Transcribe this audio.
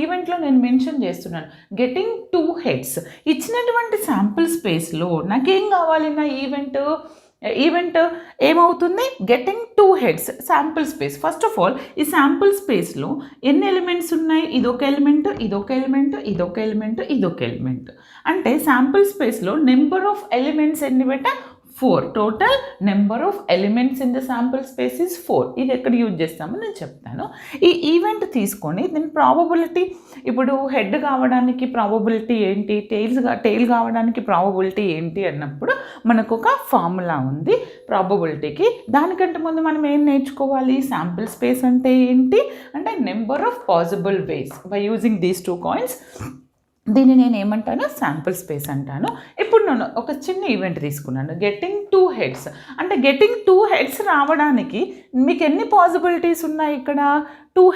ఈవెంట్లో నేను మెన్షన్ చేస్తున్నాను గెటింగ్ 2 హెడ్స్. ఇచ్చినటువంటి శాంపుల్ స్పేస్లో నాకేం కావాలి, నా ఈవెంట్ ఏమవుతుంది, getting 2 heads sample space. First of all ఈ శాంపుల్ స్పేస్లో ఎన్ని ఎలిమెంట్స్ ఉన్నాయి, ఇదొక ఎలిమెంట్, ఇదొక ఎలిమెంట్, ఇదొక ఎలిమెంట్, ఇదొక ఎలిమెంట్. అంటే శాంపుల్ స్పేస్లో నెంబర్ ఆఫ్ ఎలిమెంట్స్ ఎన్ని బెట 4. Total number of elements in the sample space is 4. ఇది ఎక్కడ యూజ్ చేస్తామో నేను చెప్తాను. ఈ ఈవెంట్ తీసుకొని దీని ప్రాబబిలిటీ, ఇప్పుడు హెడ్ కావడానికి ప్రాబబిలిటీ ఏంటి, టెయిల్ కావడానికి ప్రాబబిలిటీ ఏంటి అన్నప్పుడు మనకు ఒక ఫార్ములా ఉంది ప్రాబబిలిటీకి. దానికంటే ముందు మనం ఏం నేర్చుకోవాలి, శాంపుల్ స్పేస్ అంటే ఏంటి అంటే number of possible ways by using these 2 coins. దీన్ని నేను ఏమంటాను, శాంపుల్ స్పేస్ అంటాను. ఇప్పుడు నేను ఒక చిన్న ఈవెంట్ తీసుకున్నాను, గెటింగ్ 2 హెడ్స్. అంటే గెటింగ్ 2 హెడ్స్ రావడానికి మీకు ఎన్ని పాసిబిలిటీస్ ఉన్నాయి, ఇక్కడ 2 హెడ్స్